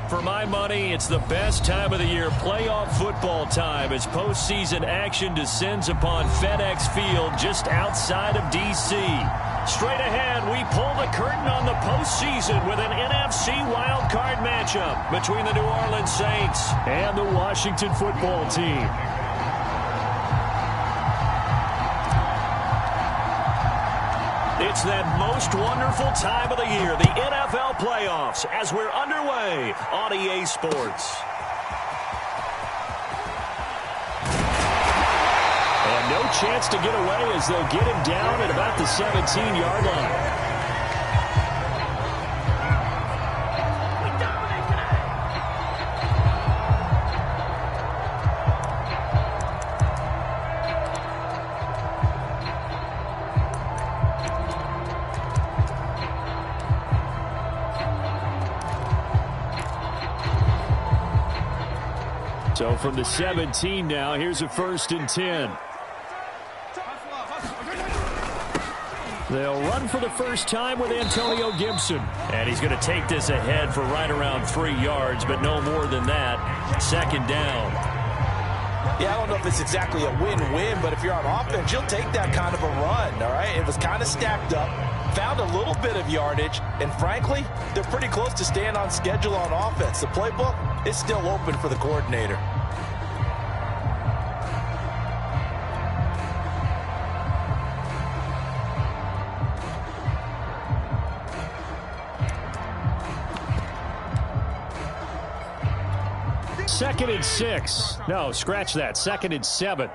For my money, it's the best time of the year, playoff football time, as postseason action descends upon FedEx Field just outside of D.C. Straight ahead, we pull the curtain on the postseason with an NFC wildcard matchup between the New Orleans Saints and the Washington football team. It's that most wonderful time of the year, the NFL playoffs, as we're underway on EA Sports. And no chance to get away as they'll get him down at about the 17-yard line. So from the 17 now, here's a 1st and 10. They'll run for the first time with Antonio Gibson. And he's going to take this ahead for right around 3 yards, but no more than that. 2nd down. Yeah, I don't know if it's exactly a win-win, but if you're on offense, you'll take that kind of a run, all right? It was kind of stacked up, found a little bit of yardage, and frankly, they're pretty close to staying on schedule on offense. The playbook is still open for the coordinator. Second and 6. No, scratch that. 2nd and 7.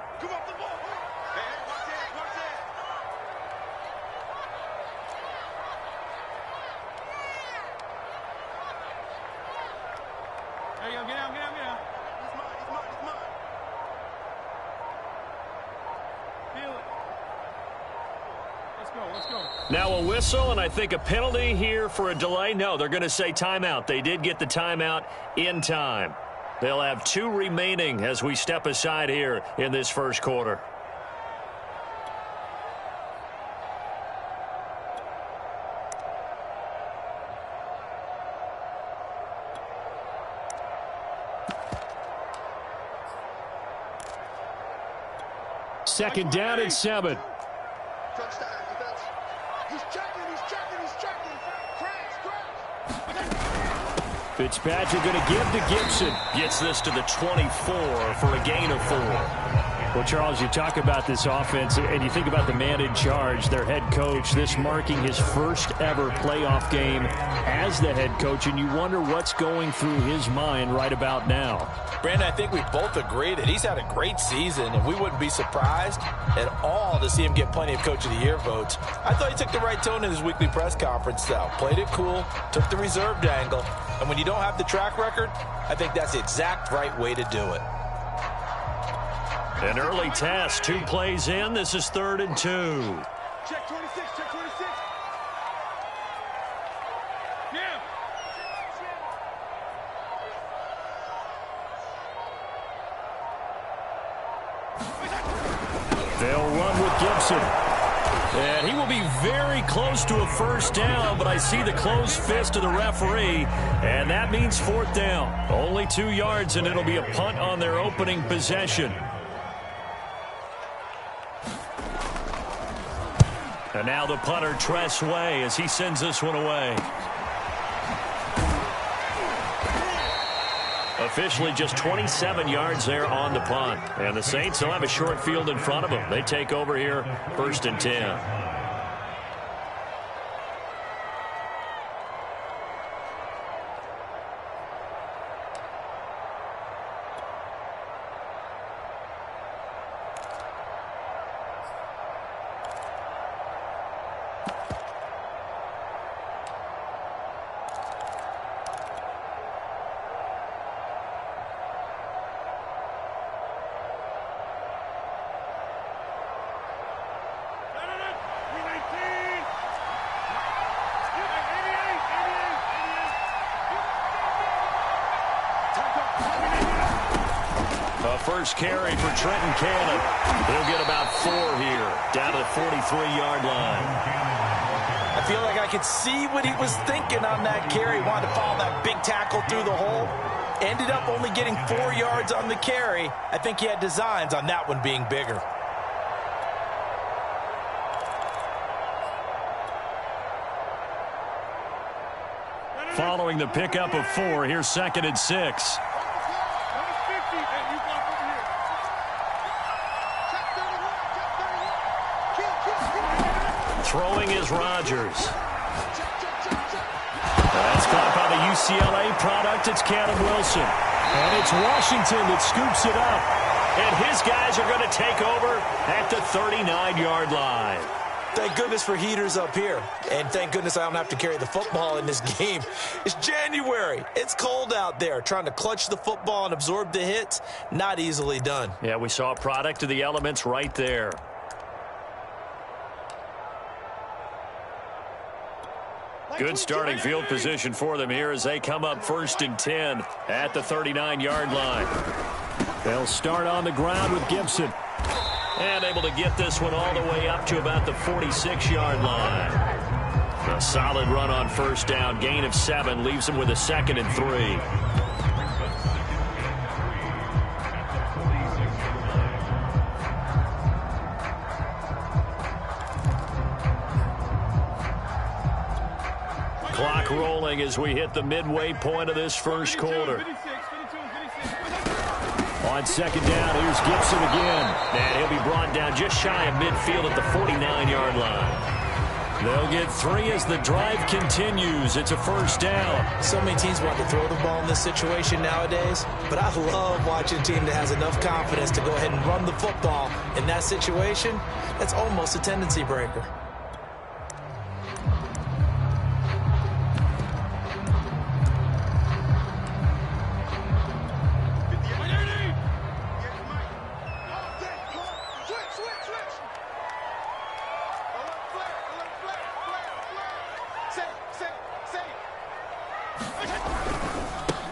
Now a whistle, and I think a penalty here for a delay. No, they're going to say timeout. They did get the timeout in time. They'll have 2 remaining as we step aside here in this first quarter. Second down and 7. Fitzpatrick going to give to Gibson. Gets this to the 24 for a gain of 4. Well, Charles, you talk about this offense, and you think about the man in charge, their head coach, this marking his first ever playoff game as the head coach, and you wonder what's going through his mind right about now. Brandon, I think we both agree that he's had a great season, and we wouldn't be surprised at all to see him get plenty of Coach of the Year votes. I thought he took the right tone in his weekly press conference, though. Played it cool, took the reserved angle, and when you don't have the track record, I think that's the exact right way to do it. An early test, 2 plays in. This is 3rd and 2. Check 26, check 26. Yeah. They'll run with Gibson. And he will be very close to a first down, but I see the closed fist of the referee, and that means 4th down. Only 2 yards, and it'll be a punt on their opening possession. And now the punter, Tress Way, as he sends this one away. Officially just 27 yards there on the punt. And the Saints will have a short field in front of them. They take over here, 1st and 10. First carry for Trenton Caleb. He'll get about 4 here, down to the 43-yard line. I feel like I could see what he was thinking on that carry. Wanted to follow that big tackle through the hole. Ended up only getting 4 yards on the carry. I think he had designs on that one being bigger. Following the pickup of 4, here's 2nd and 6. Throwing is Rodgers. That's caught by the UCLA product. It's Cannon Wilson. And it's Washington that scoops it up. And his guys are going to take over at the 39-yard line. Thank goodness for heaters up here. And thank goodness I don't have to carry the football in this game. It's January. It's cold out there. Trying to clutch the football and absorb the hits, not easily done. Yeah, we saw a product of the elements right there. Good starting field position for them here as they come up 1st and 10 at the 39-yard line. They'll start on the ground with Gibson. And able to get this one all the way up to about the 46-yard line. A solid run on 1st down. Gain of 7 leaves them with a 2nd and 3. Clock rolling as we hit the midway point of this first quarter. On 2nd down, here's Gibson again. And he'll be brought down just shy of midfield at the 49-yard line. They'll get 3 as the drive continues. It's a 1st down. So many teams want to throw the ball in this situation nowadays, but I love watching a team that has enough confidence to go ahead and run the football. In that situation, that's almost a tendency breaker.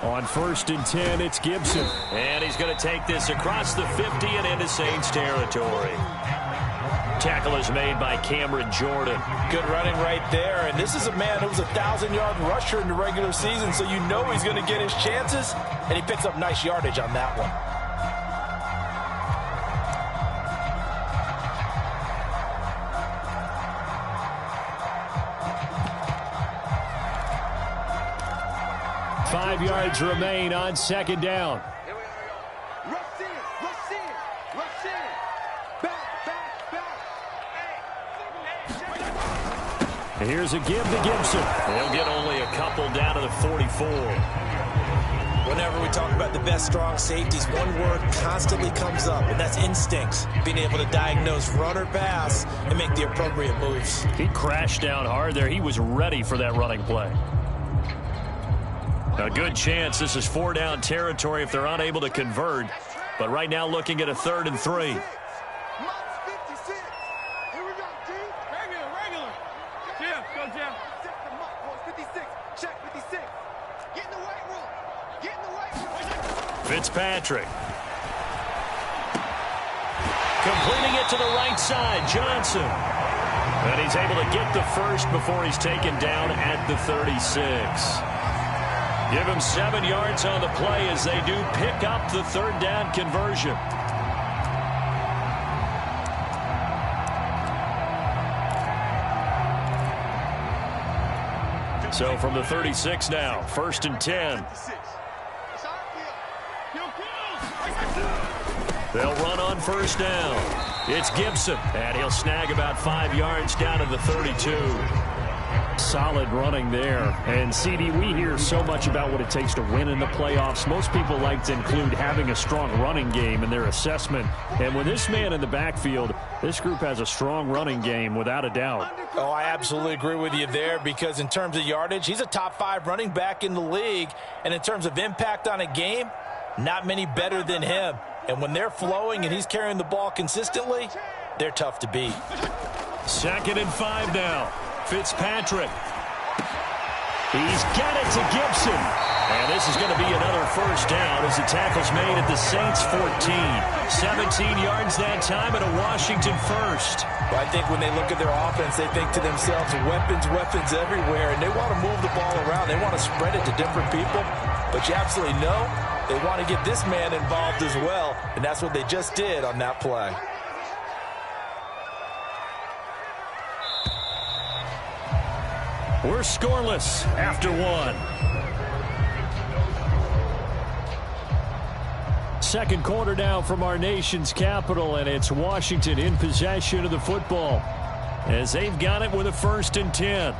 On 1st and 10, it's Gibson. And he's going to take this across the 50 and into Saints territory. Tackle is made by Cameron Jordan. Good running right there. And this is a man who was a 1,000-yard rusher in the regular season, so you know he's going to get his chances. And he picks up nice yardage on that one. Five yards remain on 2nd down. Here we are. Rush in, rush in, rush in. Back, back, back. And here's a give to Gibson. They'll get only a couple down to the 44. Whenever we talk about the best strong safeties, one word constantly comes up, and that's instincts. Being able to diagnose run or pass and make the appropriate moves. He crashed down hard there. He was ready for that running play. A good chance this is 4-down territory if they're unable to convert. But right now looking at a 3rd and 3. Here we go, G. Regular. Jeff, go, Jeff. 56. Check 56. Get in the weight room. Get in the weight room. Fitzpatrick. Completing it to the right side, Johnson. And he's able to get the first before he's taken down at the 36. Give him 7 yards on the play as they do pick up the 3rd down conversion. So from the 36 now, 1st and 10. They'll run on 1st down. It's Gibson, and he'll snag about 5 yards down to the 32. Solid running there. And, CD, we hear so much about what it takes to win in the playoffs. Most people like to include having a strong running game in their assessment. And with this man in the backfield, this group has a strong running game without a doubt. Oh, I absolutely agree with you there because in terms of yardage, he's a top 5 running back in the league. And in terms of impact on a game, not many better than him. And when they're flowing and he's carrying the ball consistently, they're tough to beat. 2nd and 5 now. Fitzpatrick. He's got it to Gibson. And this is going to be another first down as the tackle's made at the Saints 14. 17 yards that time and a Washington first. Well, I think when they look at their offense, they think to themselves, weapons, weapons everywhere, and they want to move the ball around. They want to spread it to different people, but you absolutely know they want to get this man involved as well, and that's what they just did on that play. We're scoreless after one. Second quarter now from our nation's capital, and it's Washington in possession of the football as they've got it with a 1st and 10.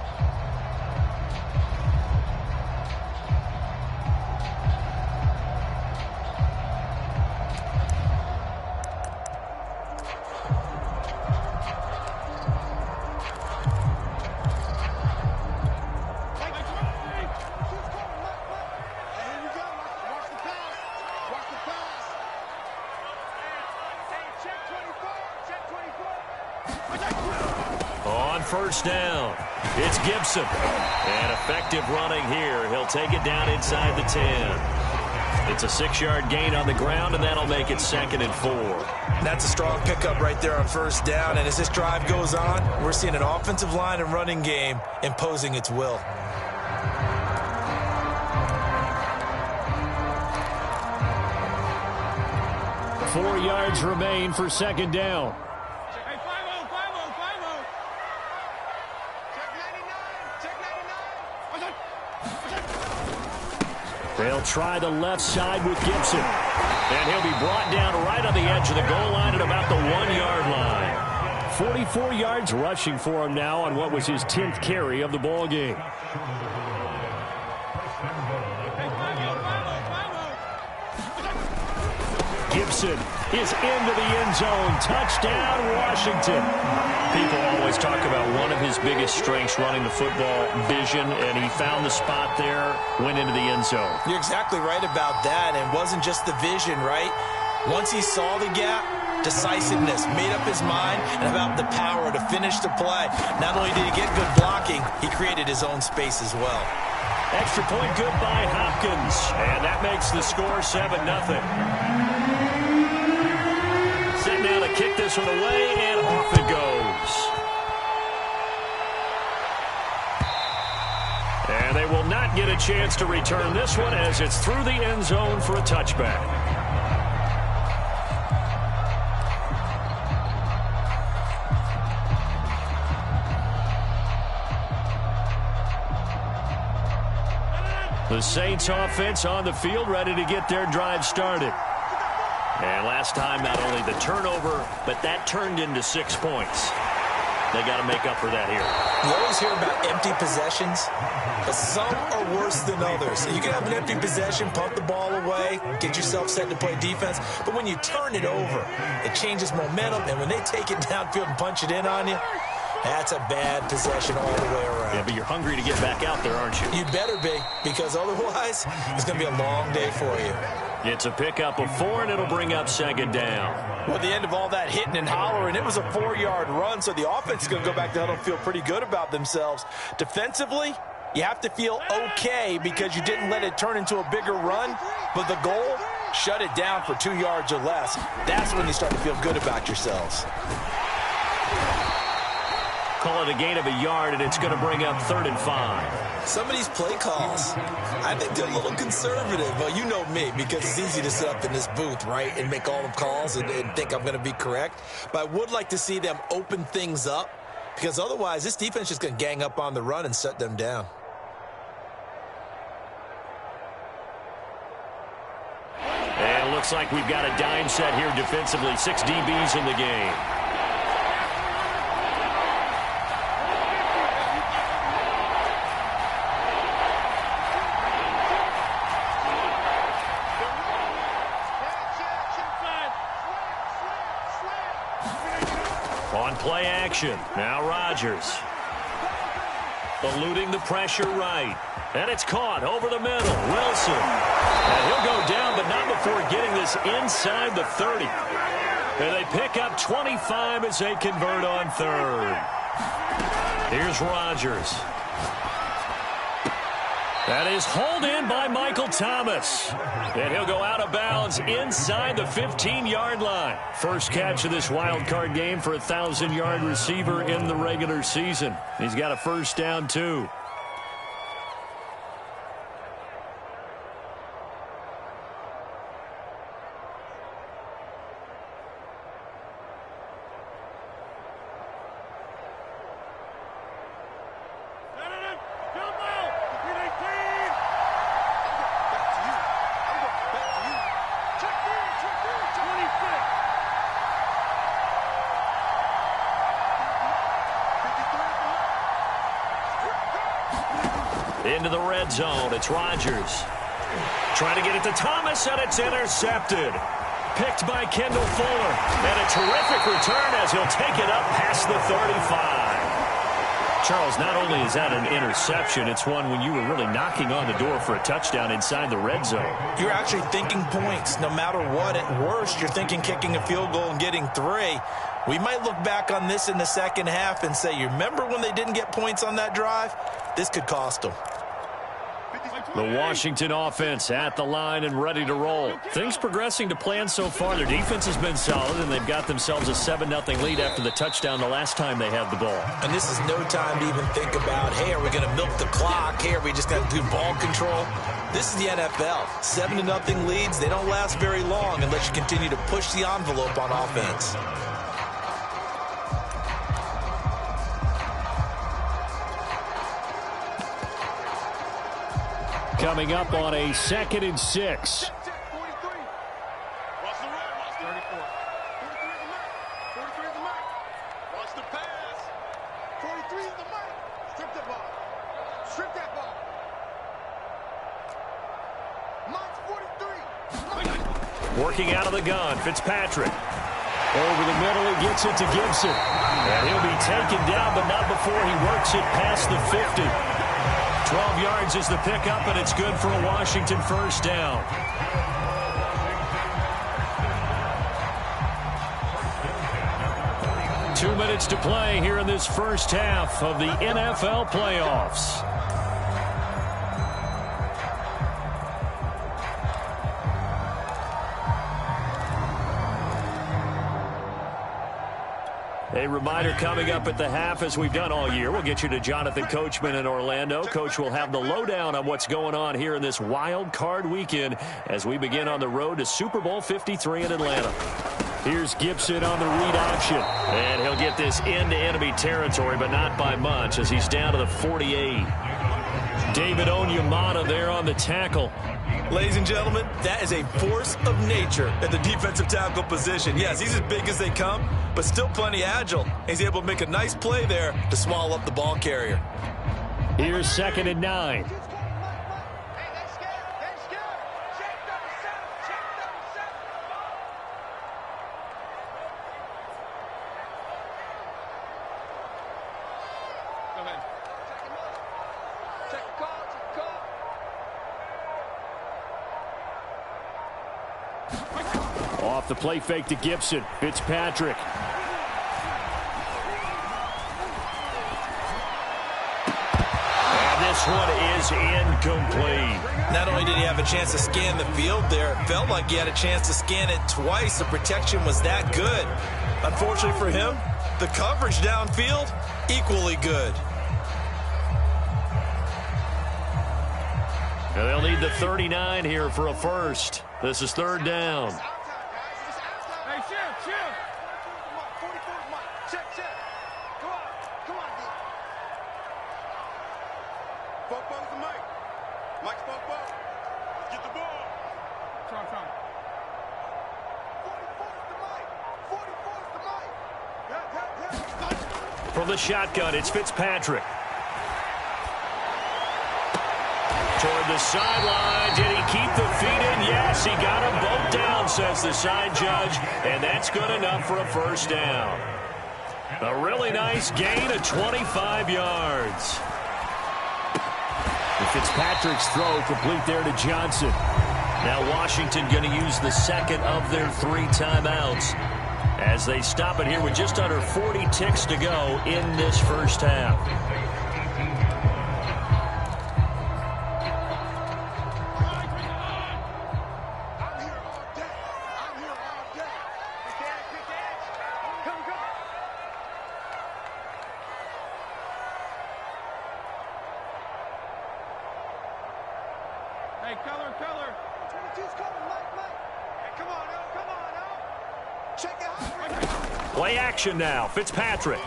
First down. It's Gibson. And effective running here. He'll take it down inside the 10. It's a 6-yard gain on the ground, and that'll make it 2nd and 4. That's a strong pickup right there on first down. And as this drive goes on, we're seeing an offensive line and running game imposing its will. Four yards remain for 2nd down. They'll try the left side with Gibson. And he'll be brought down right on the edge of the goal line at about the 1-yard line. 44 yards rushing for him now on what was his 10th carry of the ball game. Gibson is into the end zone. Touchdown, Washington. People always talk about one of his biggest strengths, running the football, vision, and he found the spot there, went into the end zone. You're exactly right about that. And it wasn't just the vision, right? Once he saw the gap, decisiveness, made up his mind, and about the power to finish the play. Not only did he get good blocking, he created his own space as well. Extra point good by Hopkins. And that makes the score 7-0. Set now to kick this one away, and off it goes. And they will not get a chance to return this one as it's through the end zone for a touchback. The Saints offense on the field, ready to get their drive started. And last time, not only the turnover, but that turned into 6 points. They got to make up for that here. You always hear about empty possessions, but some are worse than others. You can have an empty possession, pump the ball away, get yourself set to play defense, but when you turn it over, it changes momentum, and when they take it downfield and punch it in on you, that's a bad possession all the way around. Yeah, but you're hungry to get back out there, aren't you? You better be, because otherwise, it's going to be a long day for you. It's a pickup of 4, and it'll bring up 2nd down. Well, at the end of all that hitting and hollering, it was a 4-yard run, so the offense is going to go back to huddle and feel pretty good about themselves. Defensively, you have to feel okay because you didn't let it turn into a bigger run, but the goal, shut it down for 2 yards or less. That's when you start to feel good about yourselves. Call it a gain of a yard, and it's going to bring up 3rd and 5. Some of these play calls, I think they're a little conservative. Well, you know me, because it's easy to sit up in this booth, right, and make all the calls and think I'm going to be correct. But I would like to see them open things up, because otherwise this defense is just going to gang up on the run and shut them down. And it looks like we've got a dime set here defensively. 6 DBs in the game. On play action, now Rodgers. Eluding the pressure right. And it's caught over the middle. Wilson. And he'll go down, but not before getting this inside the 30. And they pick up 25 as they convert on 3rd. Here's Rodgers. That is hauled in by Michael Thomas. And he'll go out of bounds inside the 15-yard line. First catch of this wild card game for a 1,000-yard receiver in the regular season. He's got a first down, too. Into the red zone, it's Rodgers. Trying to get it to Thomas, and it's intercepted. Picked by Kendall Fuller. And a terrific return as he'll take it up past the 35. Charles, not only is that an interception, it's one when you were really knocking on the door for a touchdown inside the red zone. You're actually thinking points. No matter what, at worst, you're thinking kicking a field goal and getting 3. We might look back on this in the second half and say, you remember when they didn't get points on that drive? This could cost them. The Washington offense at the line and ready to roll. Things progressing to plan so far. Their defense has been solid, and they've got themselves a 7-0 lead after the touchdown the last time they had the ball. And this is no time to even think about, hey, are we going to milk the clock? Hey, are we just going to do ball control? This is the NFL. 7-0 leads, they don't last very long unless you continue to push the envelope on offense. Coming up on a 2nd and 6. Working out of the gun, Fitzpatrick. Over the middle, he gets it to Gibson. And he'll be taken down, but not before he works it past the 50. 12 yards is the pickup, and it's good for a Washington first down. Two minutes to play here in this first half of the NFL playoffs. A reminder coming up at the half, as we've done all year. We'll get you to Jonathan Coachman in Orlando. Coach will have the lowdown on what's going on here in this wild card weekend as we begin on the road to Super Bowl 53 in Atlanta. Here's Gibson on the read option. And he'll get this into enemy territory, but not by much as he's down to the 48. David Onyemata there on the tackle. Ladies and gentlemen, that is a force of nature at the defensive tackle position. Yes, he's as big as they come, but still plenty agile. He's able to make a nice play there to swallow up the ball carrier. Here's 2nd and 9. Off the play fake to Gibson. Fitzpatrick. And this one is incomplete. Not only did he have a chance to scan the field there, it felt like he had a chance to scan it twice. The protection was that good. Unfortunately for him, the coverage downfield, equally good. And they'll need the 39 here for a first. This is 3rd down. From the shotgun, it's Fitzpatrick. Toward the sideline. Did he keep the feet in? Yes, he got them both down, says the side judge. And that's good enough for a first down. A really nice gain of 25 yards. And Fitzpatrick's throw complete there to Johnson. Now Washington going to use the second of their 3 timeouts as they stop it here with just under 40 ticks to go in this first half. Hey, color. 22's coming, Mike. Hey, come on, now. Check it out. Play action now. Fitzpatrick.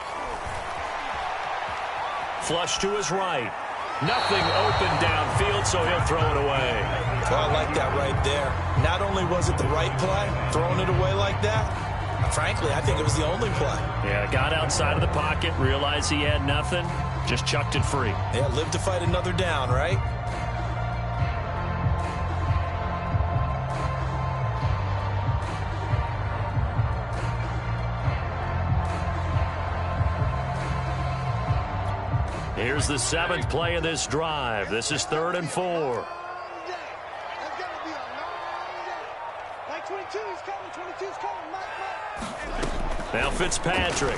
Flush to his right. Nothing open downfield, so he'll throw it away. Well, I like that right there. Not only was it the right play, throwing it away like that, frankly, I think it was the only play. Yeah, got outside of the pocket, realized he had nothing, just chucked it free. Yeah, live to fight another down, right? Here's the 7th play of this drive. This is 3rd and 4. That's gotta be a long day. Like 22's coming, Mike. Now Fitzpatrick.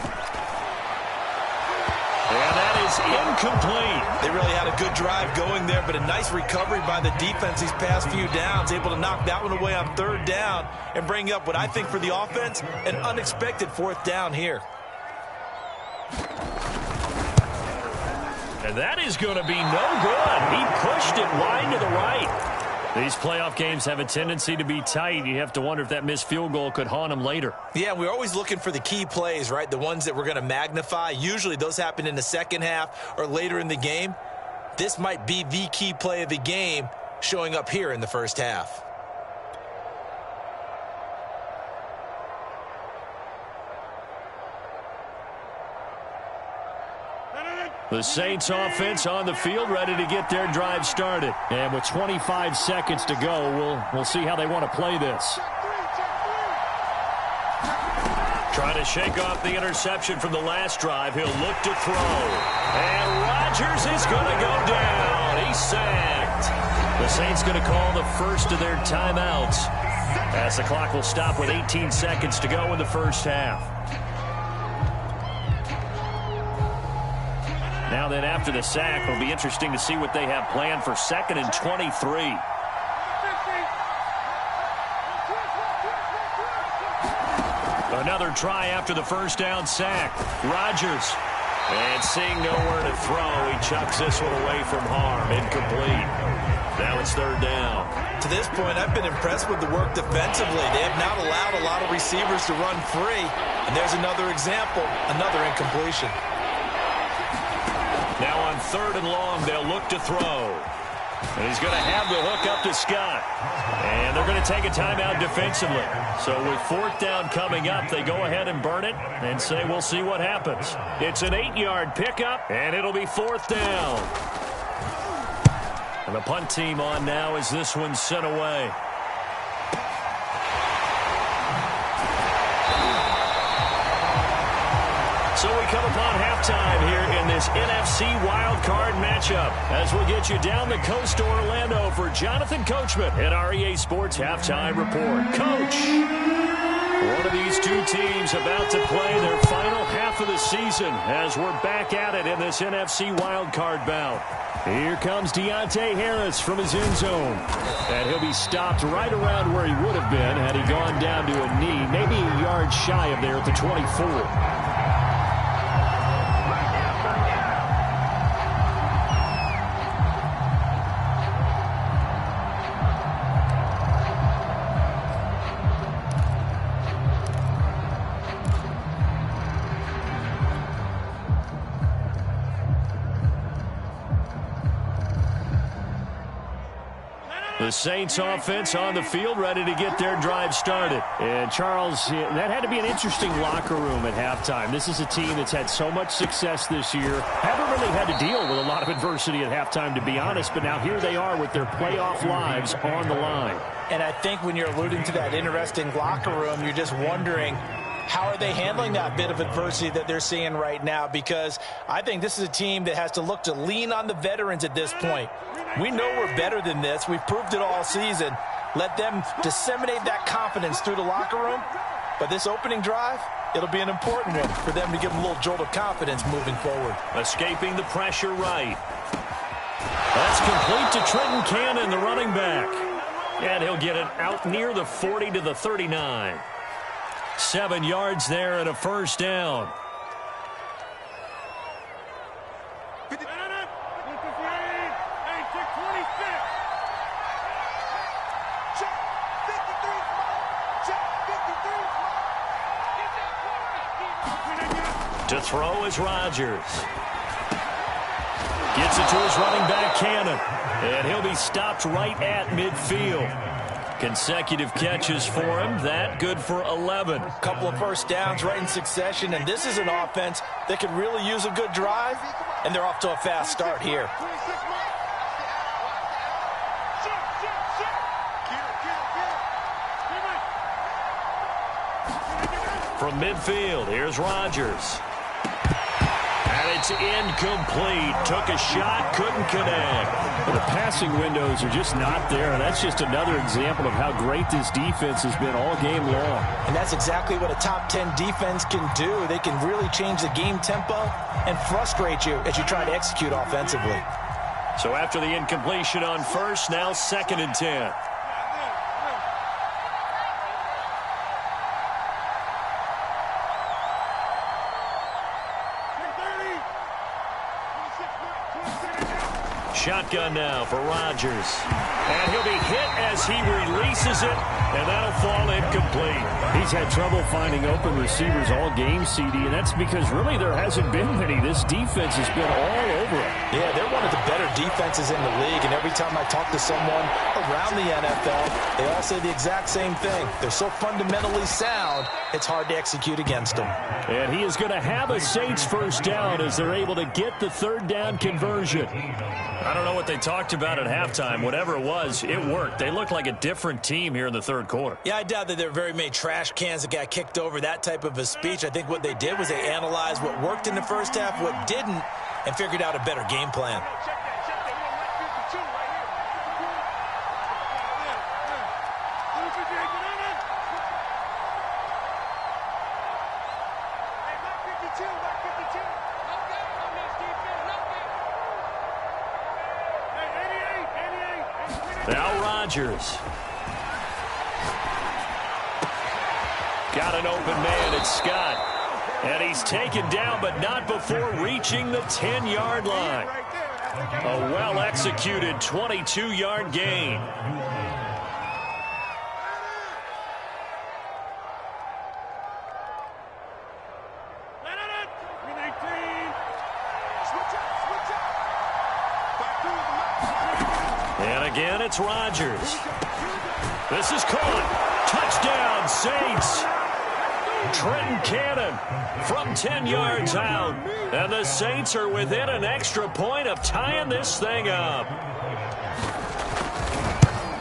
And that is incomplete. They really had a good drive going there, but a nice recovery by the defense these past few downs, able to knock that one away on 3rd down and bring up what I think for the offense, an unexpected 4th down here. And that is going to be no good. He pushed it wide to the right. These playoff games have a tendency to be tight. You have to wonder if that missed field goal could haunt him later. Yeah, we're always looking for the key plays, right? The ones that we're going to magnify. Usually those happen in the second half or later in the game. This might be the key play of the game showing up here in the first half. The Saints offense on the field, ready to get their drive started. And with 25 seconds to go, we'll see how they want to play this. Trying to shake off the interception from the last drive. He'll look to throw. And Rodgers is going to go down. He's sacked. The Saints going to call the first of their timeouts as the clock will stop with 18 seconds to go in the first half. Now then, after the sack, it'll be interesting to see what they have planned for 2nd and 23. Another try after the first down sack. Rodgers. And seeing nowhere to throw, he chucks this one away from harm. Incomplete. Now it's 3rd down. To this point, I've been impressed with the work defensively. They have not allowed a lot of receivers to run free. And there's another example, another incompletion. Now on 3rd and long, they'll look to throw. And he's going to have the hook up to Scott. And they're going to take a timeout defensively. So with 4th down coming up, they go ahead and burn it and say we'll see what happens. It's an 8-yard pickup, and it'll be 4th down. And the punt team on now as this one's sent away. So we come upon halftime here in this NFC wildcard matchup as we'll get you down the coast to Orlando for Jonathan Coachman at our EA Sports Halftime Report. Coach, one of these two teams about to play their final half of the season as we're back at it in this NFC wildcard bout. Here comes Deontay Harris from his end zone. And he'll be stopped right around where he would have been had he gone down to a knee, maybe a yard shy of there at the 24. The Saints offense on the field, ready to get their drive started. And Charles, that had to be an interesting locker room at halftime. This is a team that's had so much success this year. Haven't really had to deal with a lot of adversity at halftime, to be honest. But now here they are with their playoff lives on the line. And I think when you're alluding to that interesting locker room, you're just wondering, how are they handling that bit of adversity that they're seeing right now? Because I think this is a team that has to look to lean on the veterans at this point. We know we're better than this. We've proved it all season. Let them disseminate that confidence through the locker room. But this opening drive, it'll be an important one for them to give them a little jolt of confidence moving forward. Escaping the pressure right. That's complete to Trenton Cannon, the running back. And he'll get it out near the 40 to the 39. 7 yards there and a first down. throw is Rodgers. Gets it to his running back, Cannon. And he'll be stopped right at midfield. Consecutive catches for him. That good for 11. Couple of first downs right in succession, and this is an offense that could really use a good drive, and they're off to a fast start here. From midfield, here's Rodgers. And it's incomplete. Took a shot, couldn't connect. Well, the passing windows are just not there. And that's just another example of how great this defense has been all game long. And that's exactly what a top 10 defense can do. They can really change the game tempo and frustrate you as you try to execute offensively. So after the incompletion on first, now 2nd and 10. Shotgun now for Rodgers. And he'll be hit as he releases it, and that'll fall incomplete. He's had trouble finding open receivers all game, CD, and that's because really there hasn't been many. This defense has been all over it. Yeah, they're one of the better defenses in the league, and every time I talk to someone around the NFL, they all say the exact same thing. They're so fundamentally sound, it's hard to execute against them. And he is going to have a Saints first down as they're able to get the 3rd down conversion. I don't know what they talked about at halftime. Whatever it was, it worked. They look like a different team here in the 3rd quarter. Yeah, I doubt that there were very many trash cans that got kicked over, that type of a speech. I think what they did was they analyzed what worked in the first half, what didn't, and figured out a better game plan. Now Rodgers. Got an open man, it's Scott. And he's taken down, but not before reaching the 10-yard line. A well-executed 22-yard gain. And again, it's Rodgers. This is caught. Touchdown, Saints. Trenton Cannon from 10 yards out. And the Saints are within an extra point of tying this thing up.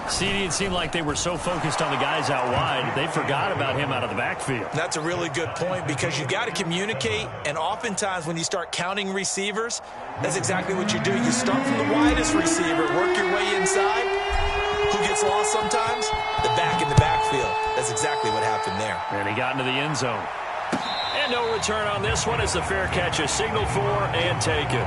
CD, it seemed like they were so focused on the guys out wide, they forgot about him out of the backfield. That's a really good point because you've got to communicate, and oftentimes when you start counting receivers, that's exactly what you do. You start from the widest receiver, work your way inside. Who gets lost sometimes? The back in the backfield. That's exactly what happened there. And he got into the end zone. And no return on this one as the fair catch is signaled for and taken.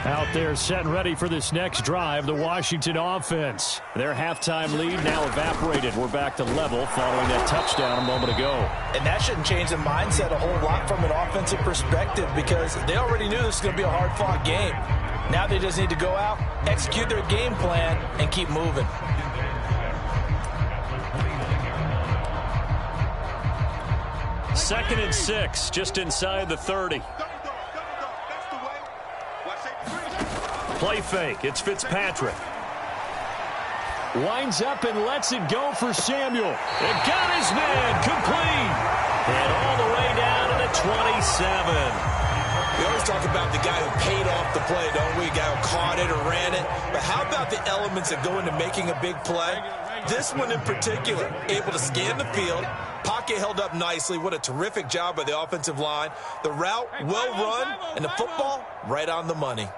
Out there set and ready for this next drive, the Washington offense. Their halftime lead now evaporated. We're back to level following that touchdown a moment ago. And that shouldn't change the mindset a whole lot from an offensive perspective because they already knew this was going to be a hard-fought game. Now they just need to go out, execute their game plan, and keep moving. Second and 6, just inside the 30. Play fake. It's Fitzpatrick. Winds up and lets it go for Samuel. It got his man complete. And all the way down to the 27. We always talk about the guy who paid off the play, don't we? The guy who caught it or ran it. But how about the elements that go into making a big play? This one in particular, able to scan the field. Pocket held up nicely. What a terrific job by the offensive line. The route well run, and the football right on the money.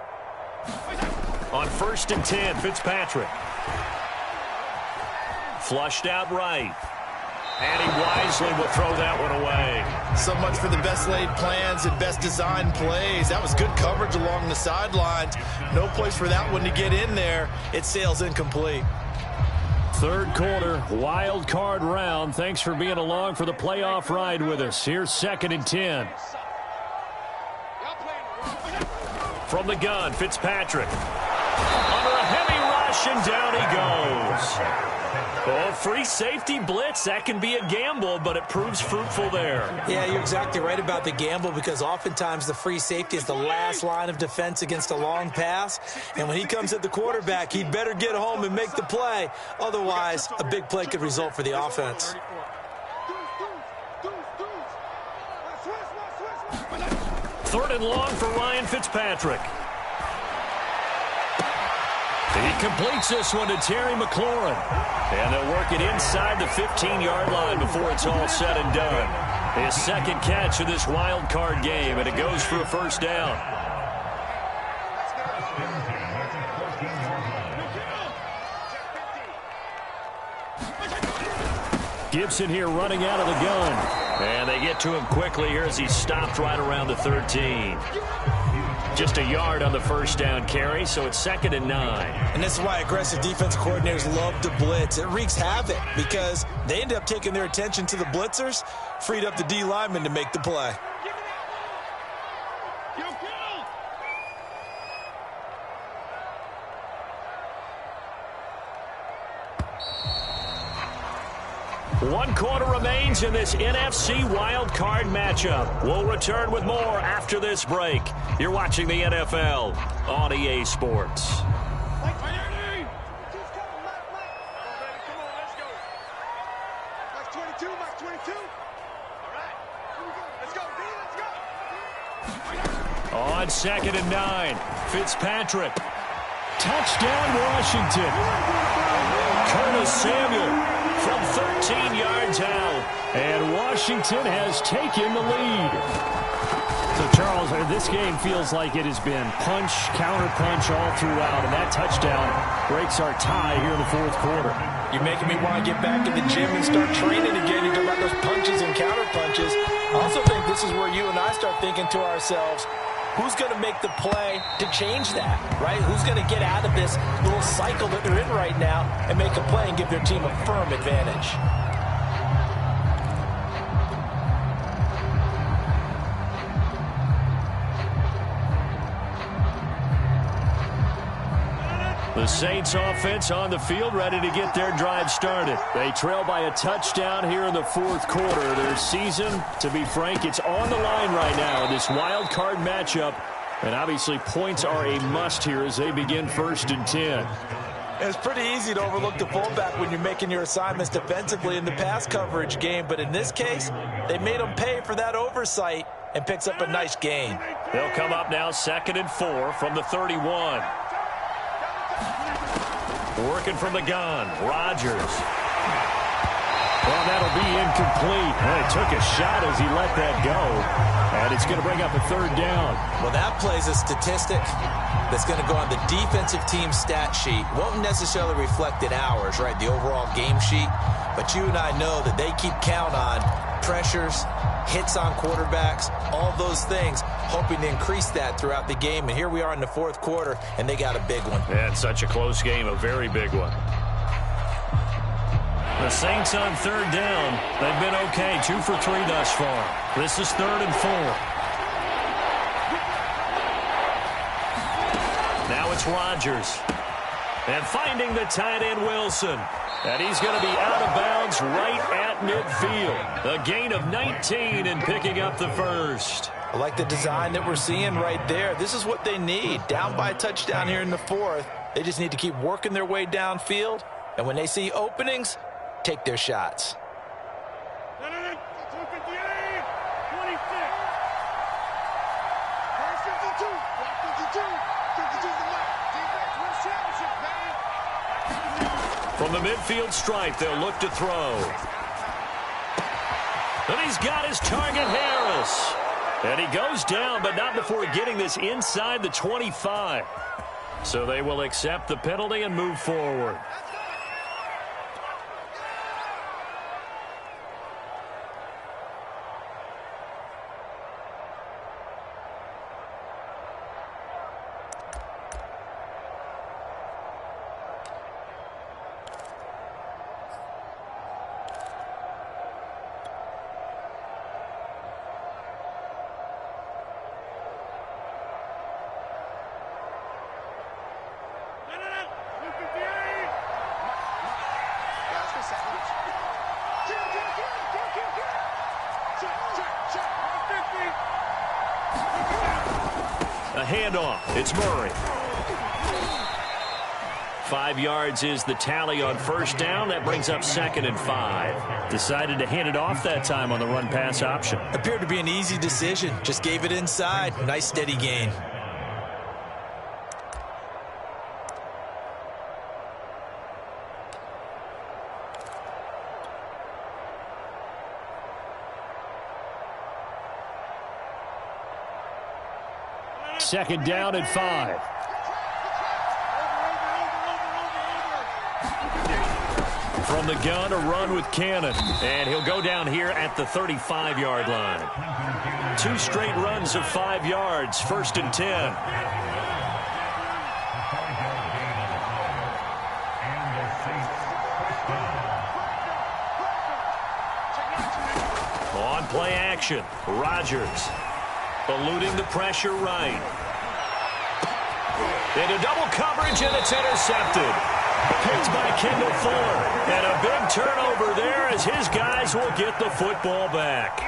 On 1st and 10, Fitzpatrick. Flushed out right. And he wisely will throw that one away. So much for the best laid plans and best designed plays. That was good coverage along the sidelines. No place for that one to get in there. It sails incomplete. Third quarter, wild card round. Thanks for being along for the playoff ride with us. Here's 2nd and 10. From the gun, Fitzpatrick. Under a heavy rush, and down he goes. Oh, free safety blitz, that can be a gamble, but it proves fruitful there. Yeah, you're exactly right about the gamble, because oftentimes the free safety is the last line of defense against a long pass. And when he comes at the quarterback, he'd better get home and make the play. Otherwise, a big play could result for the offense. Third and long for Ryan Fitzpatrick. He completes this one to Terry McLaurin. And they'll work it inside the 15-yard line before it's all said and done. His second catch of this wild card game, and it goes for a first down. Gibson here running out of the gun. And they get to him quickly here as he stopped right around the 13. Just a yard on the first down carry, so it's 2nd and 9. And this is why aggressive defense coordinators love to blitz. It wreaks havoc because they end up taking their attention to the blitzers, freed up the D lineman to make the play. One quarter remains in this NFC wildcard matchup. We'll return with more after this break. You're watching the NFL on EA Sports. On 2nd and 9, Fitzpatrick. Touchdown, Washington. Curtis Samuel from 13 yards out. And Washington has taken the lead. So, Charles, this game feels like it has been punch, counter-punch all throughout. And that touchdown breaks our tie here in the fourth quarter. You're making me want to get back in the gym and start training again. You talk about those punches and counter-punches. I also think this is where you and I start thinking to ourselves, who's going to make the play to change that, right? Who's going to get out of this little cycle that they're in right now and make a play and give their team a firm advantage? The Saints offense on the field, ready to get their drive started. They trail by a touchdown here in the fourth quarter. Their season, to be frank, it's on the line right now in this wild card matchup. And obviously points are a must here as they begin 1st and 10. It's pretty easy to overlook the fullback when you're making your assignments defensively in the pass coverage game. But in this case, they made them pay for that oversight and picks up a nice gain. They'll come up now 2nd and 4 from the 31. Working from the gun, Rodgers. Well, that'll be incomplete. Well, he took a shot as he let that go. And it's going to bring up a 3rd down. Well, that plays a statistic that's going to go on the defensive team stat sheet. Won't necessarily reflect in ours, right, the overall game sheet. But you and I know that they keep count on pressures, hits on quarterbacks, all those things, hoping to increase that throughout the game. And here we are in the fourth quarter, and they got a big one. And such a close game, a very big one. The Saints on 3rd down. They've been okay, 2 for 3 thus far. This is 3rd and 4. Now it's Rodgers. And finding the tight end, Wilson. And he's going to be out of bounds right at midfield. A gain of 19 and picking up the first. I like the design that we're seeing right there. This is what they need. Down by a touchdown here in the fourth. They just need to keep working their way downfield. And when they see openings, take their shots. From the midfield stripe, they'll look to throw. And he's got his target, Harris. And he goes down, but not before getting this inside the 25. So they will accept the penalty and move forward. handoff. It's Murray. 5 yards is the tally on first down. That brings up 2nd and 5. Decided to hand it off that time on the run-pass option. Appeared to be an easy decision. Just gave it inside. Nice steady gain. Second down and 5. From the gun, a run with Cannon. And he'll go down here at the 35-yard line. 2 straight runs of 5 yards. 1st and 10. On play action, Rodgers. Eluding the pressure right. Into double coverage, and it's intercepted. Picked by Kendall Fuller. And a big turnover there as his guys will get the football back.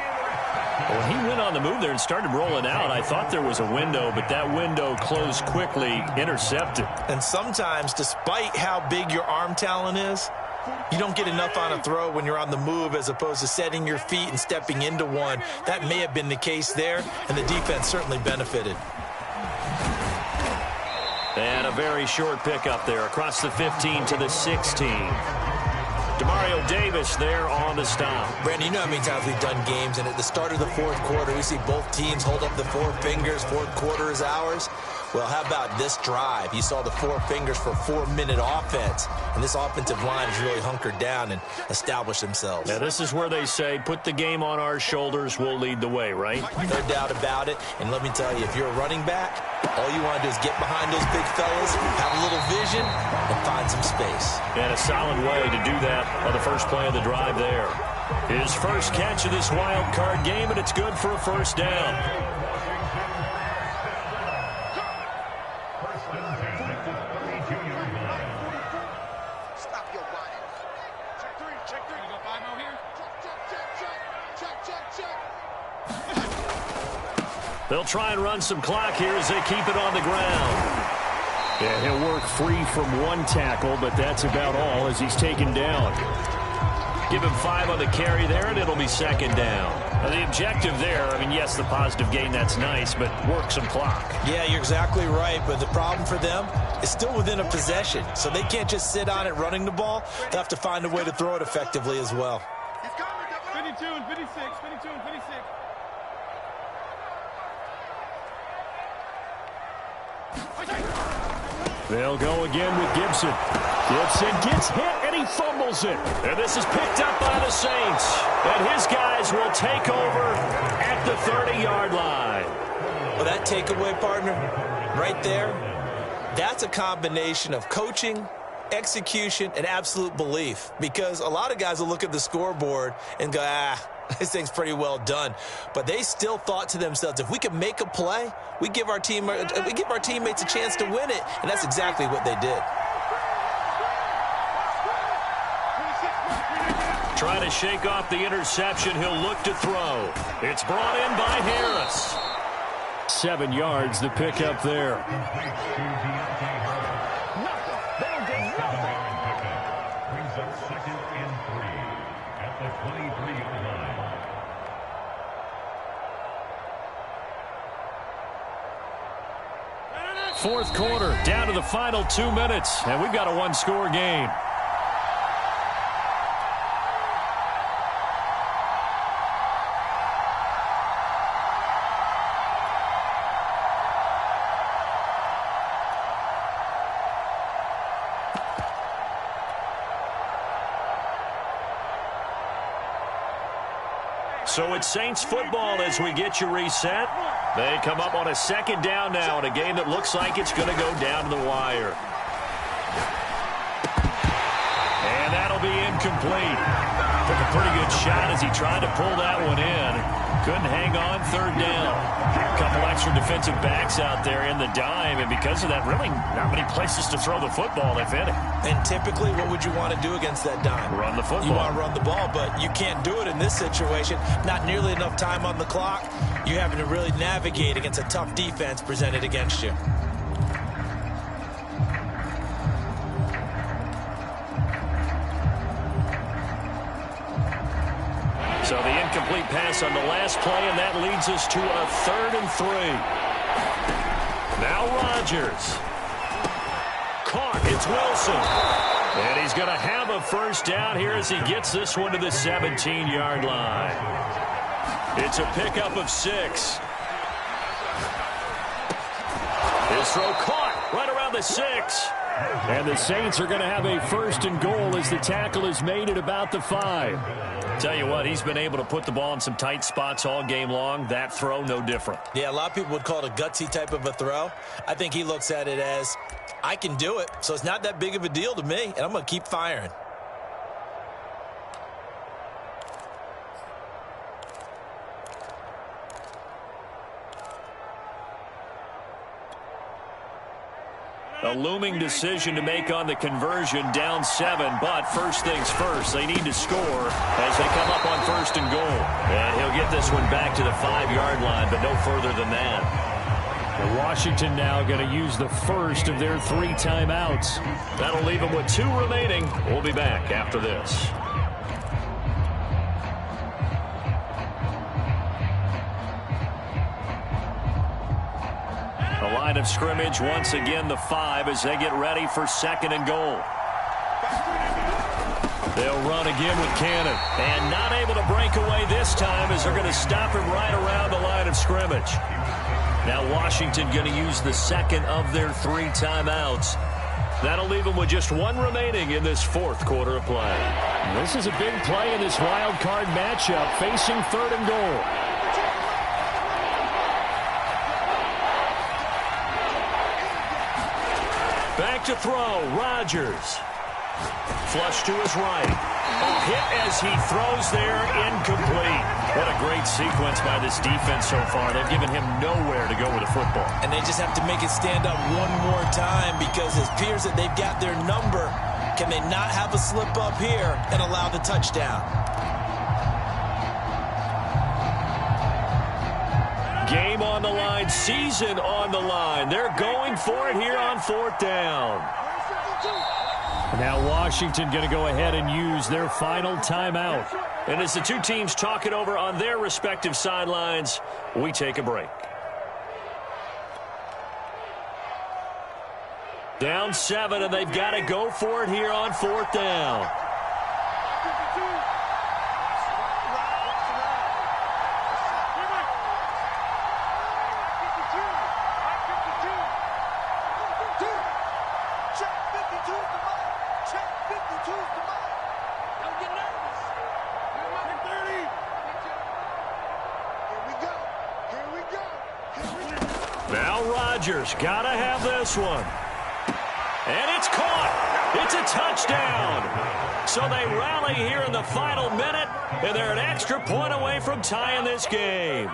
Well, he went on the move there and started rolling out. I thought there was a window, but that window closed quickly, intercepted. And sometimes, despite how big your arm talent is, you don't get enough on a throw when you're on the move as opposed to setting your feet and stepping into one. That may have been the case there, and the defense certainly benefited. And a very short pickup there across the 15 to the 16. Demario Davis there on the stop. Brandon, you know how many times we've done games, and at the start of the fourth quarter, we see both teams hold up the 4 fingers, fourth quarter is ours. Well, how about this drive? You saw the 4 fingers for 4-minute offense, and this offensive line has really hunkered down and established themselves. Now, this is where they say, put the game on our shoulders, we'll lead the way, right? No doubt about it, and let me tell you, if you're a running back, all you want to do is get behind those big fellas, have a little vision, and find some space. And a solid way to do that on the first play of the drive there. His first catch of this wild card game, and it's good for a first down. They'll try and run some clock here as they keep it on the ground. Yeah, he'll work free from 1 tackle, but that's about all as he's taken down. Give him 5 on the carry there, and it'll be 2nd down. Now, the objective there, I mean, yes, the positive gain, that's nice, but work some clock. Yeah, you're exactly right, but the problem for them is still within a possession, so they can't just sit on it running the ball. They'll have to find a way to throw it effectively as well. 52 and 56, 52 and 56. They'll go again with Gibson. Gibson gets hit, and he fumbles it. And this is picked up by the Saints. And his guys will take over at the 30-yard line. Well, that takeaway, partner, right there, that's a combination of coaching, execution, and absolute belief. Because a lot of guys will look at the scoreboard and go, this thing's pretty well done. But they still thought to themselves, if we can make a play, we give our teammates a chance to win it. And that's exactly what they did. Trying to shake off the interception. He'll look to throw. It's brought in by Harris. 7 yards, the pickup there. Fourth quarter, down to the final 2 minutes, and we've got a 1-score game. So it's Saints football as we get you reset. They come up on a 2nd down now in a game that looks like it's going to go down to the wire. And that'll be incomplete. Took a pretty good shot as he tried to pull that one in. Couldn't hang on, third down. A couple extra defensive backs out there in the dime, and because of that, really not many places to throw the football, if any. And typically, what would you want to do against that dime? Run the football. You want to run the ball, but you can't do it in this situation. Not nearly enough time on the clock. You're having to really navigate against a tough defense presented against you. So the incomplete pass on the last play, and that leads us to a 3rd and 3. Now Rodgers. Caught. It's Wilson. And he's going to have a first down here as he gets this one to the 17-yard line. It's a pickup of 6. His throw caught right around the 6. And the Saints are going to have a 1st and goal as the tackle is made at about the 5. Tell you what, he's been able to put the ball in some tight spots all game long. That throw, no different. Yeah, a lot of people would call it a gutsy type of a throw. I think he looks at it as, I can do it, so it's not that big of a deal to me, and I'm going to keep firing. A looming decision to make on the conversion, down 7, but first things first, they need to score as they come up on 1st and goal. And he'll get this one back to the 5-yard line, but no further than that. And Washington now going to use the first of their 3 timeouts. That'll leave them with 2 remaining. We'll be back after this. The line of scrimmage, once again the 5 as they get ready for 2nd and goal. They'll run again with Cannon. And not able to break away this time as they're going to stop him right around the line of scrimmage. Now Washington going to use the 2nd of their 3 timeouts. That'll leave them with just 1 remaining in this 4th quarter of play. This is a big play in this wild card matchup, facing 3rd and goal. Back to throw, Rodgers. Flush to his right. A hit as he throws there, incomplete. What a great sequence by this defense so far. They've given him nowhere to go with the football. And they just have to make it stand up one more time because it appears that they've got their number. Can they not have a slip up here and allow the touchdown? Game on the line, season on the line. They're going for it here on 4th down. Now Washington going to go ahead and use their final timeout. And as the 2 teams talk it over on their respective sidelines, we take a break. Down 7, and they've got to go for it here on 4th down. Now Rodgers got to have this one. And it's caught. It's a touchdown. So they rally here in the final minute, and they're an extra point away from tying this game.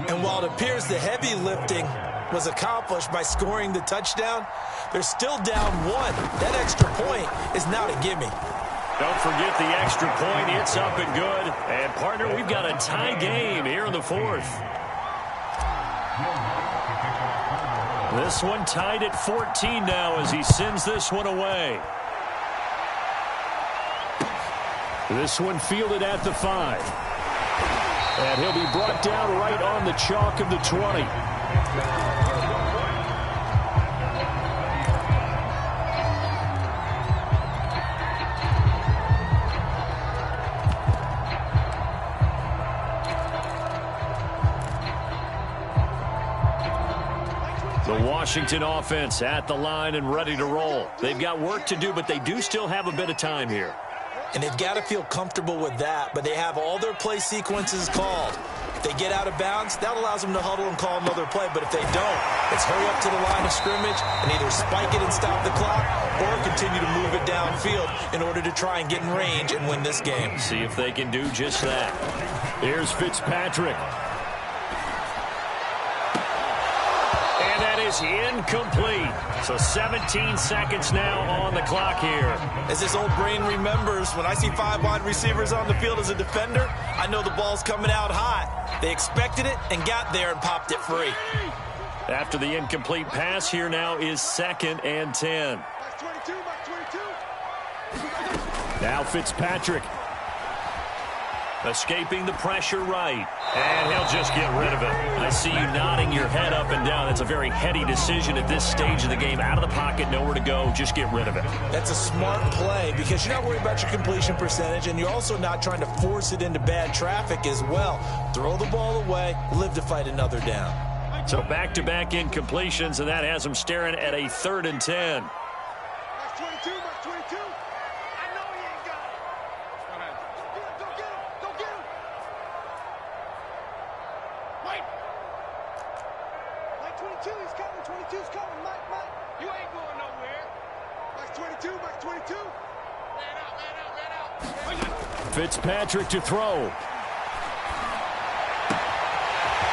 And while it appears the heavy lifting was accomplished by scoring the touchdown, they're still down 1. That extra point is not a gimme. Don't forget the extra point. It's up and good. And, partner, we've got a tie game here in the 4th. This one tied at 14 now as he sends this one away. This one fielded at the 5. And he'll be brought down right on the chalk of the 20. The Washington offense at the line and ready to roll. They've got work to do, but they do still have a bit of time here. And they've got to feel comfortable with that, but they have all their play sequences called. If they get out of bounds, that allows them to huddle and call another play. But if they don't, it's hurry up to the line of scrimmage and either spike it and stop the clock or continue to move it downfield in order to try and get in range and win this game. See if they can do just that. Here's Fitzpatrick. is incomplete. So 17 seconds now on the clock here. As this old brain remembers, when I see 5 wide receivers on the field as a defender, I know the ball's coming out hot. They expected it and got there and popped it free. After the incomplete pass, here now is 2nd and 10. Now Fitzpatrick. Escaping the pressure right. And he'll just get rid of it. I see you nodding your head up and down. That's a very heady decision at this stage of the game. Out of the pocket, nowhere to go. Just get rid of it. That's a smart play because you're not worried about your completion percentage, and you're also not trying to force it into bad traffic as well. Throw the ball away, live to fight another down. So back-to-back incompletions, and that has him staring at a 3rd and 10. Fitzpatrick to throw.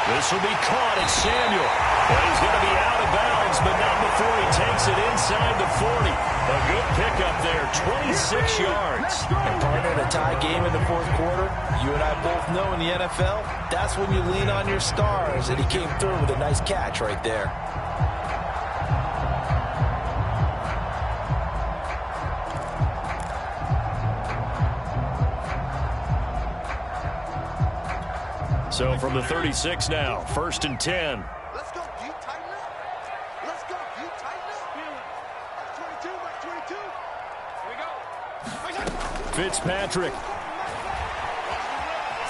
This will be caught at Samuel. But he's going to be out of bounds, but not before he takes it inside the 40. A good pickup there, 26 yards. And partner, in a tie game in the 4th quarter, you and I both know in the NFL, that's when you lean on your stars, and he came through with a nice catch right there. So from the 36 now, 1st and 10. Let's go. You tighten up. Let's go. You tighten up. 22. Here we go. Fitzpatrick.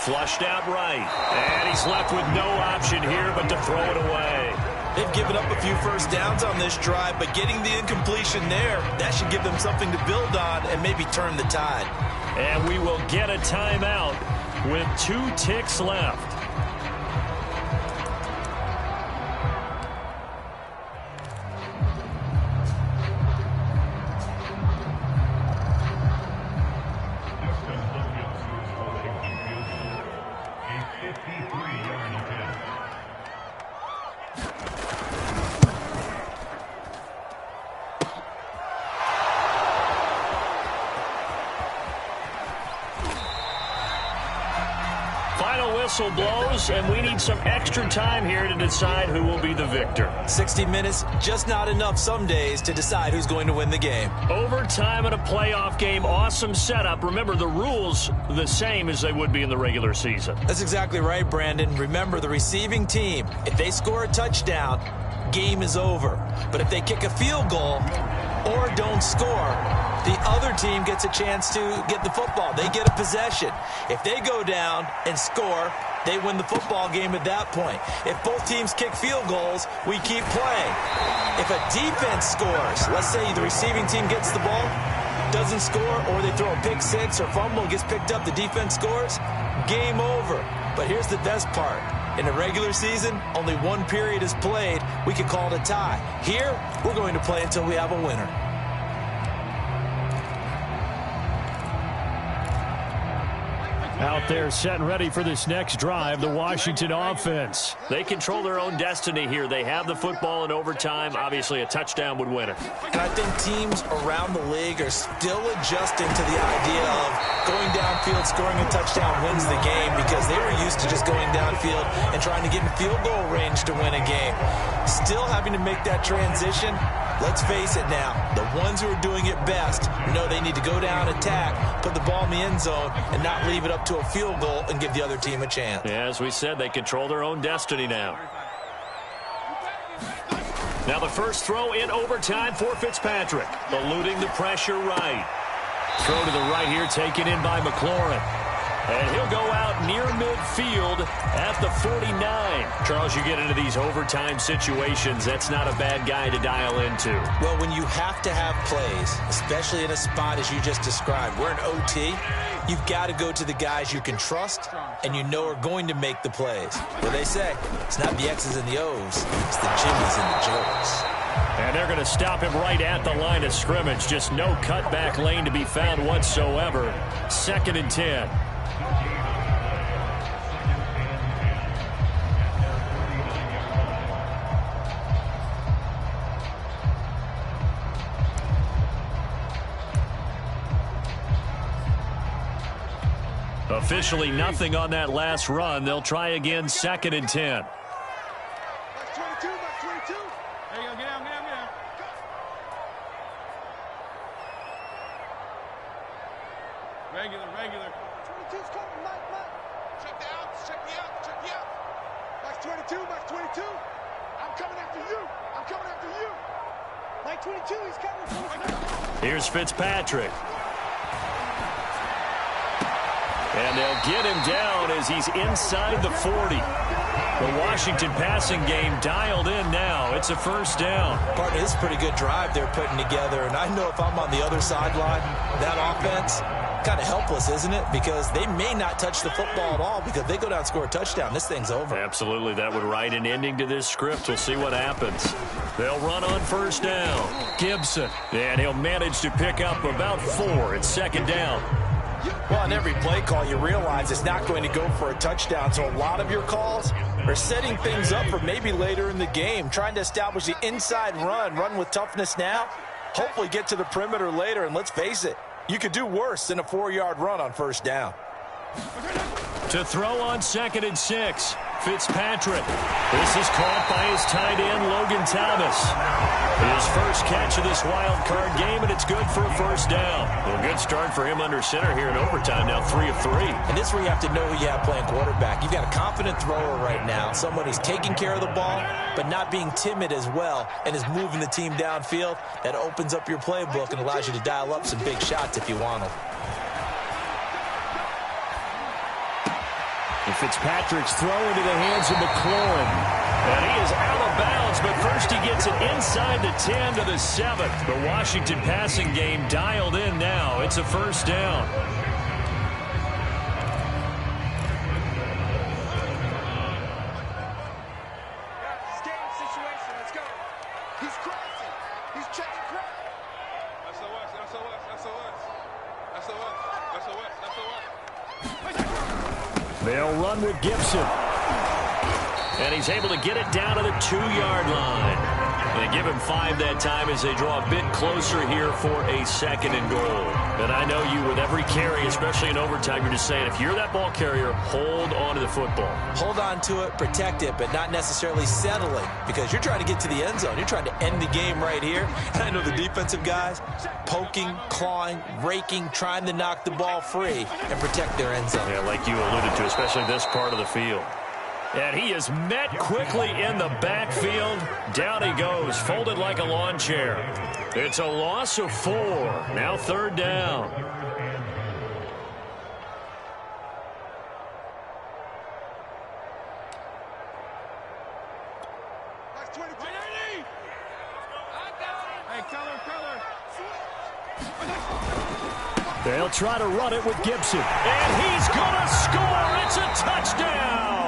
Flushed out right. And he's left with no option here but to throw it away. They've given up a few first downs on this drive, but getting the incompletion there, that should give them something to build on and maybe turn the tide. And we will get a timeout with 2 ticks left. Whistle blows, and we need some extra time here to decide who will be the victor. 60 minutes, just not enough some days to decide who's going to win the game. Overtime in a playoff game, awesome setup. Remember, the rules the same as they would be in the regular season. That's exactly right, Brandon. Remember, the receiving team, if they score a touchdown, game is over. But if they kick a field goal or don't score, the other team gets a chance to get the football. They get a possession. If they go down and score, they win the football game at that point. If both teams kick field goals, we keep playing. If a defense scores, let's say the receiving team gets the ball, doesn't score, or they throw a pick six or fumble, gets picked up, the defense scores, game over. But here's the best part. In a regular season, only 1 period is played. We can call it a tie. Here, we're going to play until we have a winner. Out there set and ready for this next drive, the Washington offense. They control their own destiny here. They have the football in overtime. Obviously, a touchdown would win it. And I think teams around the league are still adjusting to the idea of going downfield, scoring a touchdown wins the game, because they were used to just going downfield and trying to get in field goal range to win a game. Still having to make that transition. Let's face it now, the ones who are doing it best know they need to go down, attack, put the ball in the end zone, and not leave it up to a field goal and give the other team a chance. Yeah, as we said, they control their own destiny now. Now the first throw in overtime for Fitzpatrick. Eluding the pressure right. Throw to the right here, taken in by McLaurin. And he'll go out near midfield at the 49. Charles, you get into these overtime situations, that's not a bad guy to dial into. Well, when you have to have plays, especially in a spot as you just described, we're in OT, you've got to go to the guys you can trust and you know are going to make the plays. What they say, it's not the X's and the O's, it's the Jimmys and the Joes. And they're going to stop him right at the line of scrimmage. Just no cutback lane to be found whatsoever. 2nd and 10. Officially nothing on that last run. They'll try again, 2nd and 10. Box 22, box 22. There you go, get out, get out, get out. Regular, regular. 22's coming, Mike. Check the outs, check the out, check the out. Box 22, box 22. I'm coming after you. I'm coming after you. Mike 22, he's coming. Here's Fitzpatrick. And they'll get him down as he's inside the 40. The Washington passing game dialed in now. It's a 1st down. Partner, this is a pretty good drive they're putting together. And I know if I'm on the other sideline, that offense, kind of helpless, isn't it? Because they may not touch the football at all because they go down and score a touchdown. This thing's over. Absolutely. That would write an ending to this script. We'll see what happens. They'll run on 1st down. Gibson. And he'll manage to pick up about 4. It's 2nd down. Well, on every play call, you realize it's not going to go for a touchdown. So a lot of your calls are setting things up for maybe later in the game, trying to establish the inside run with toughness now, hopefully get to the perimeter later. And let's face it, you could do worse than a 4-yard run on 1st down. To throw on 2nd and 6, Fitzpatrick. This is caught by his tight end, Logan Thomas. His first catch of this wild card game, and it's good for a 1st down. Well, good start for him under center here in overtime, now 3 of 3. And this is where you have to know who you have playing quarterback. You've got a confident thrower right now, someone who's taking care of the ball, but not being timid as well, and is moving the team downfield. That opens up your playbook and allows you to dial up some big shots if you want them. And Fitzpatrick's throw into the hands of McLaurin. And he is out of bounds, but first he gets it inside the 10 to the 7. The Washington passing game dialed in now. It's a 1st down. It's game situation. Let's go. He's crossing. He's checking cross. SOS, SOS, SOS. SOS, SOS, SOS. They'll run with Gibson. And he's able to get it down to the 2-yard line. They give him 5 that time as they draw a bit closer here for a 2nd and goal. And I know you, with every carry, especially in overtime, you're just saying, if you're that ball carrier, hold on to the football. Hold on to it, protect it, but not necessarily settling, because you're trying to get to the end zone. You're trying to end the game right here. And I know the defensive guys poking, clawing, raking, trying to knock the ball free and protect their end zone. Yeah, like you alluded to, especially this part of the field. And he is met quickly in the backfield. Down he goes, folded like a lawn chair. It's a loss of 4. Now 3rd down. Box 22. Hey, color. They'll try to run it with Gibson. And he's going to score. It's a touchdown.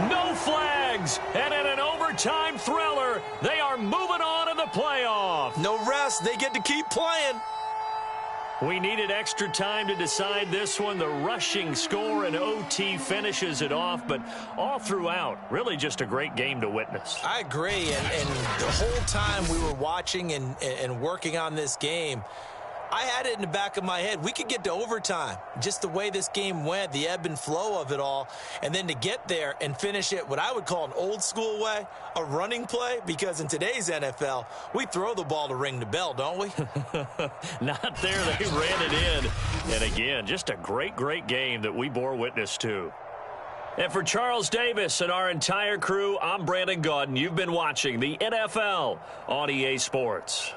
No flags. And in an overtime thriller, they are moving on to the playoff. No rest. They get to keep playing. We needed extra time to decide this one. The rushing score and OT finishes it off, but all throughout, really just a great game to witness. I agree, and the whole time we were watching and working on this game, I had it in the back of my head. We could get to overtime. Just the way this game went, the ebb and flow of it all. And then to get there and finish it what I would call an old school way, a running play, because in today's NFL, we throw the ball to ring the bell, don't we? Not there. They ran it in. And again, just a great, great game that we bore witness to. And for Charles Davis and our entire crew, I'm Brandon Gaudin. You've been watching the NFL on EA Sports.